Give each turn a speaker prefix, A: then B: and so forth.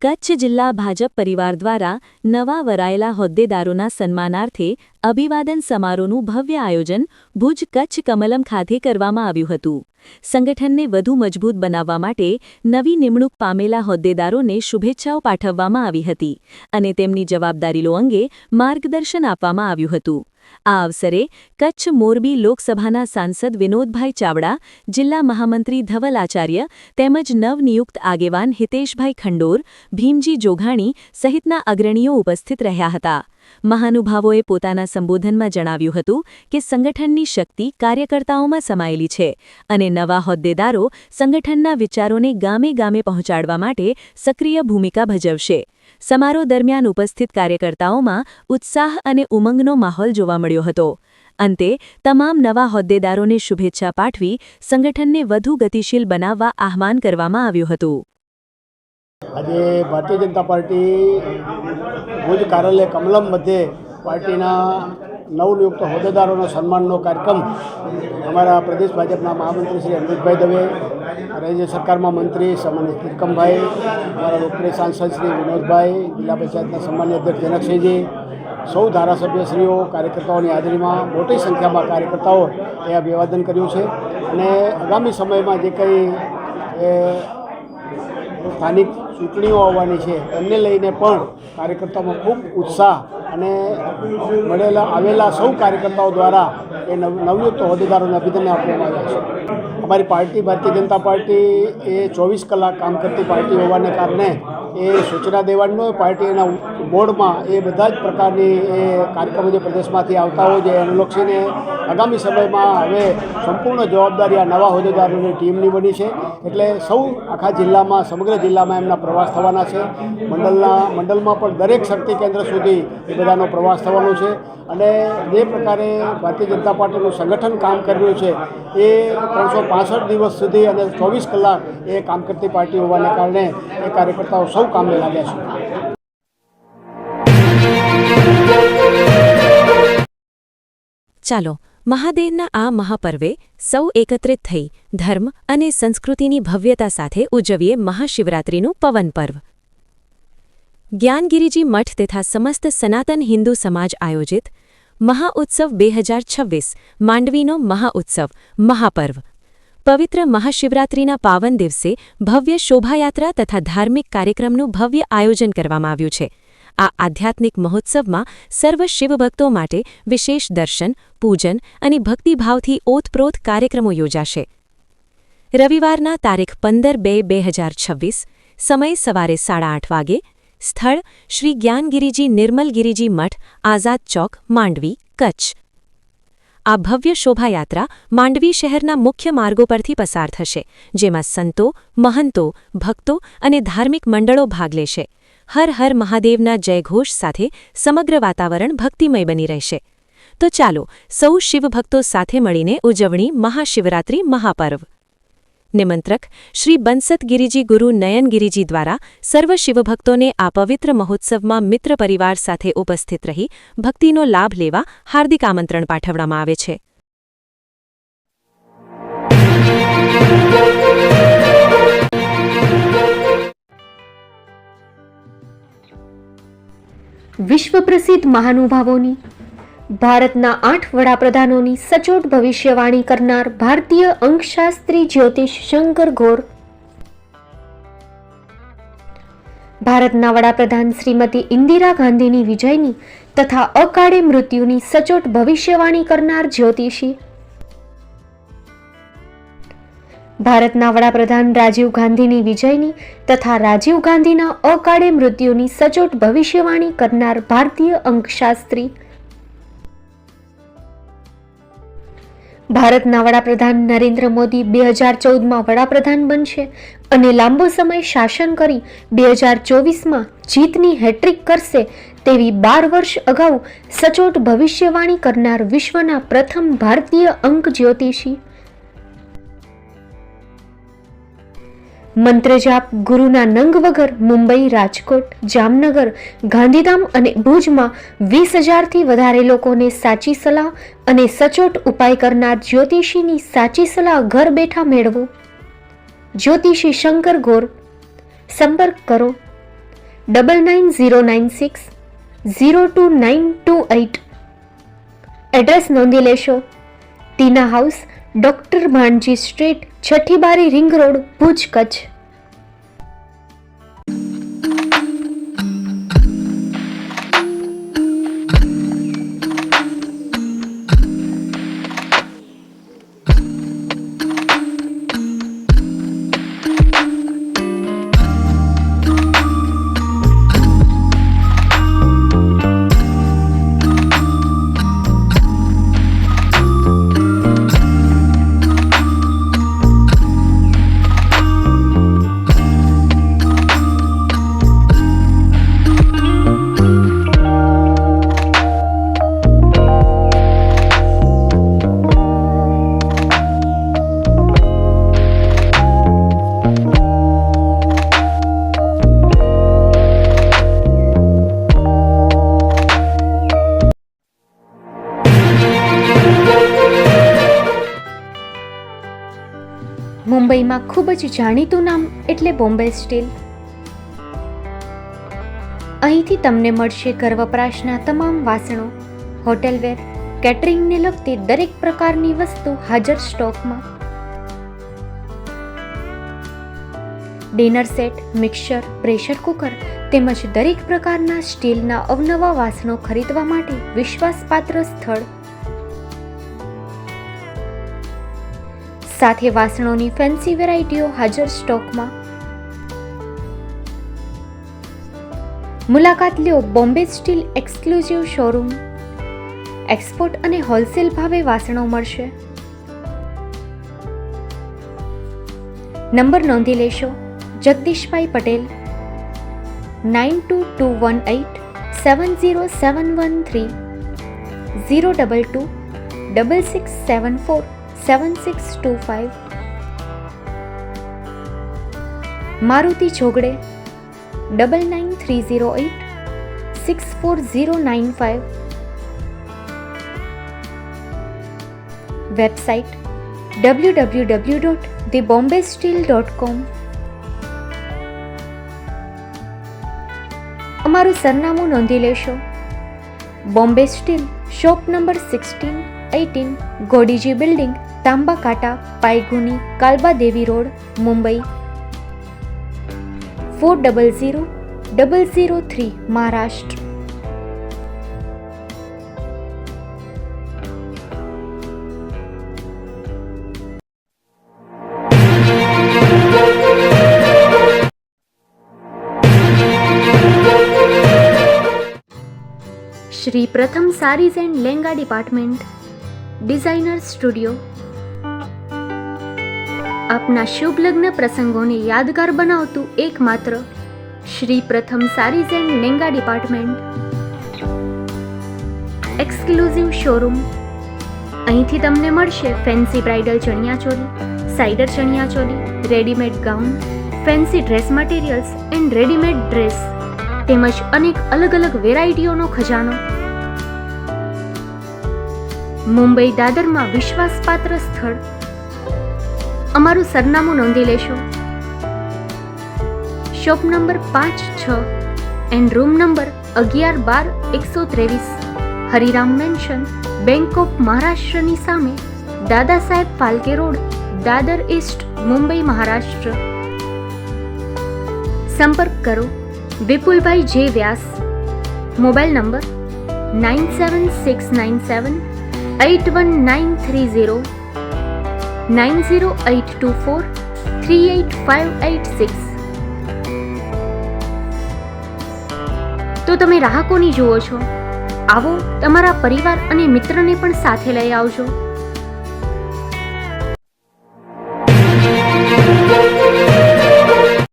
A: કચ્છ જિલ્લા ભાજપ પરિવાર દ્વારા નવા વરાયેલા હોદ્દેદારોના સન્માનાર્થે અભિવાદન સમારોહનું ભવ્ય આયોજન ભુજ કચ્છ કમલમ ખાતે કરવામાં આવ્યું હતું। સંગઠનને વધુ મજબૂત બનાવવા માટે નવી નિમણૂક પામેલા હોદ્દેદારોને શુભેચ્છાઓ પાઠવવામાં આવી હતી અને તેમની જવાબદારીઓ અંગે માર્ગદર્શન આપવામાં આવ્યું હતું। આ અવસરે કચ્છ મોરબી લોકસભાના સાંસદ વિનોદભાઈ ચાવડા, જિલ્લા મહામંત્રી ધવલ આચાર્ય તેમજ નવનિયુક્ત આગેવાન હિતેશભાઈ ખંડોર, ભીમજી જોઘાણી સહિતના અગ્રણીઓ ઉપસ્થિત રહ્યા હતા। મહાનુભાવોએ પોતાના સંબોધનમાં જણાવ્યું હતું કે સંગઠનની શક્તિ કાર્યકર્તાઓમાં સમાયેલી છે અને નવા હોદ્દેદારો સંગઠનના વિચારોને ગામે ગામે પહોંચાડવા માટે સક્રિય ભૂમિકા ભજવશે। સમારોહ દરમિયાન ઉપસ્થિત કાર્યકર્તાઓમાં ઉત્સાહ અને ઉમંગનો માહોલ જોવા મળ્યો હતો। અંતે તમામ નવા હોદ્દેદારોને શુભેચ્છા પાઠવી સંગઠનને વધુ ગતિશીલ બનાવવા આહ્વાન કરવામાં આવ્યું હતું।
B: આજે ભારતીય જનતા પાર્ટી ભુજ કાર્યાલય કમલમ મધ્યે પાર્ટીના નવનિયુક્ત હોદ્દેદારોના સન્માનનો કાર્યક્રમ અમારા પ્રદેશ ભાજપના મહામંત્રી શ્રી અમિતભાઈ દવે, રાજ્ય સરકારમાં મંત્રી સામાન્ય ત્રિકમભાઈ, અમારા લોકપ્રિય સાંસદ શ્રી વિનોદભાઈ, જિલ્લા પંચાયતના સામાન્ય અધ્યક્ષ જનકસિંહજી, સૌ ધારાસભ્યશ્રીઓ કાર્યકર્તાઓની હાજરીમાં મોટી સંખ્યામાં કાર્યકર્તાઓએ અભિવાદન કર્યું છે અને આગામી સમયમાં જે કંઈ સ્થાનિક ચૂંટણીઓ આવવાની છે એમને લઈને પણ કાર્યકર્તાઓમાં ખૂબ ઉત્સાહ અને આવેલા સૌ કાર્યકર્તાઓ દ્વારા એ નવયુક્ત હોદ્દેદારોને અભિનંદન આપવામાં આવ્યા છે। અમારી પાર્ટી ભારતીય જનતા પાર્ટી એ 24 કલાક કામ કરતી પાર્ટી હોવાને કારણે એ સૂચના દેવાની હોય પાર્ટીના બોર્ડમાં એ બધા જ પ્રકારની એ કાર્યક્રમો જે પ્રદેશમાંથી આવતા હોય છે એને લક્ષીને આગામી સમયમાં હવે સંપૂર્ણ જવાબદારી આ નવા હોદ્દેદારોની ટીમની બની છે। એટલે સૌ આખા જિલ્લામાં સમગ્ર જિલ્લામાં એમના પ્રવાસ થવાના છે। મંડળમાં પણ દરેક શક્તિ કેન્દ્ર સુધી એ બધાનો પ્રવાસ થવાનો છે અને જે પ્રકારે ભારતીય જનતા પાર્ટીનું સંગઠન કામ કરી રહ્યું છે એ 365 દિવસ સુધી અને 24 કલાક એ કામ કરતી પાર્ટી હોવાને કારણે એ કાર્યકર્તાઓ સૌ કામે લાગ્યા છે।
A: ચાલો મહાદેવના આ મહાપર્વે સૌ એકત્રિત થઈ ધર્મ અને સંસ્કૃતિની ભવ્યતા સાથે ઉજવીએ મહાશિવરાત્રિનું પવન પર્વ। જ્ઞાનગિરિજી મઠ તથા સમસ્ત સનાતન હિન્દુ સમાજ આયોજિત મહાઉત્સવ 2026 માંડવીનો મહાઉત્સવ મહાપર્વ। પવિત્ર મહાશિવરાત્રિના પાવન દિવસે ભવ્ય શોભાયાત્રા તથા ધાર્મિક કાર્યક્રમનું ભવ્ય આયોજન કરવામાં આવ્યું છે। આ આધ્યાત્મિક મહોત્સવમાં સર્વ શિવભક્તો માટે વિશેષ દર્શન, પૂજન અને ભક્તિભાવથી ઓતપ્રોત કાર્યક્રમો યોજાશે। રવિવારના તારીખ 15/2/2026 સમય સવારે 8:30 વાગે, સ્થળ શ્રી જ્ઞાનગિરિજી નિર્મલગિરિજી મઠ, આઝાદ ચોક, માંડવી, કચ્છ। આ ભવ્ય શોભાયાત્રા માંડવી શહેરના મુખ્ય માર્ગો પરથી પસાર થશે, જેમાં સંતો, મહંતો, ભક્તો અને ધાર્મિક મંડળો ભાગ લેશે। હર હર મહાદેવના જયઘોષ સાથે સમગ્ર વાતાવરણ ભક્તિમય બની રહેશે। તો ચાલો સૌ શિવભક્તો સાથે મળીને ઉજવણી મહાશિવરાત્રિ મહાપર્વ। નિમંત્રક શ્રી બંસતગિરિજી ગુરુ નયનગિરિજી દ્વારા સર્વ શિવભક્તોને આ પવિત્ર મહોત્સવમાં મિત્ર પરિવાર સાથે ઉપસ્થિત રહી ભક્તિનો લાભ લેવા હાર્દિક આમંત્રણ પાઠવવામાં આવે છે।
C: વિશ્વ પ્રસિદ્ધ મહાનુભાવોની, ભારતના 8 વડાપ્રધાનોની સચોટ ભવિષ્યવાણી કરનાર ભારતીય અંકશાસ્ત્રી જ્યોતિષ શંકર ગોર, ભારતના વડાપ્રધાન શ્રીમતી ઇન્દિરા ગાંધીની વિજયની તથા અકાળે મૃત્યુની સચોટ ભવિષ્યવાણી કરનાર જ્યોતિષી, ભારતના વડાપ્રધાન રાજીવ ગાંધીની વિજયની તથા રાજીવ ગાંધીના અકાળે મૃત્યુની સચોટ ભવિષ્યવાણી કરનાર ભારતીય અંકશાસ્ત્રી, ભારતના વડાપ્રધાન નરેન્દ્ર મોદી 2014માં વડાપ્રધાન બનશે અને લાંબો સમય શાસન કરી 2024માં જીતની હેટ્રિક કરશે તેવી 12 વર્ષ અગાઉ સચોટ ભવિષ્યવાણી કરનાર વિશ્વના પ્રથમ ભારતીય અંક જ્યોતિષી, મંત્રજાપ ગુરુના નંગ વગર મુંબઈ, રાજકોટ, જામનગર, ગાંધીધામ અને ભુજમાં 20,000થી વધારે લોકોને સાચી સલાહ અને સચોટ ઉપાય કરનાર જ્યોતિષીની સાચી સલાહ ઘર બેઠા મેળવો। જ્યોતિષી શંકર ગોર, સંપર્ક કરો 9909602928. એડ્રેસ નોંધી લેશો. ટીના હાઉસ, ડોક્ટર ભાણજી સ્ટ્રીટ, છઠ્ઠી બારી, રિંગ રોડ, ભુજ, કચ્છ. મુંબઈમાં ખૂબ જ જાણીતું નામ એટલે બોમ્બે સ્ટીલ. અહીંથી તમને મળશે ઘર વપરાશના તમામ વાસણો, હોટેલવેર, કેટરિંગને લગતી દરેક પ્રકારની વસ્તુ હાજર સ્ટોકમાં. Dinner set, mixer, pressure cooker તેમજ દરેક પ્રકારના સ્ટીલના અવનવા વાસણો ખરીદવા માટે વિશ્વાસપાત્ર સ્થળ. સાથે વાસણોની ફેન્સી વેરાયટીઓ હાજર સ્ટોકમાં. મુલાકાત લ્યો Bombay steel exclusive showroom. Export અને હોલસેલ ભાવે વાસણો મળશે. નંબર નોંધી લેશો. જગદીશભાઈ પટેલ, 9221870713, 022 6674 7625. મારુતિ જોગડે, 9930864095. Website www.thebombasteel.com. અમારું સરનામું નોંધી લેશો. Bombay steel, shop number 16-18, Godiji building, Tamba Kanta, Paydhuni, Kalba Devi road, Mumbai 400003, Maharashtra. Shri Pratham saris and lenga department, designer studio. આપના શુભ લગ્ન પ્રસંગોને યાદગાર બનાવતું એકમાત્ર Shri Pratham saris and lenga department, exclusive showroom. અહીંથી તમને મળશે fancy bridal chaniya choli, cider chaniya choli, readymade gown, fancy dress materials and readymade dress તેમજ અનેક અલગ અલગ વેરાયટીઓનો ખજાનો. મુંબઈ દાદરમાં વિશ્વાસપાત્ર સ્થળ. અમારું સરનામું નોંધી લેશો. Shop number 5-6 and room number 11-12-123, Hariram mansion, bank of મહારાષ્ટ્રની સામે, દાદા સાહેબ ફાલ્કે રોડ, દાદર ઈસ્ટ, મુંબઈ, મહારાષ્ટ્ર. સંપર્ક કરો વિપુલભાઈ જે વ્યાસ. Mobile number 9769781930, 9082438586. તો તમે રાહ કોની જુઓ છો? આવો, તમારા પરિવાર અને મિત્રને પણ સાથે લઈ આવજો.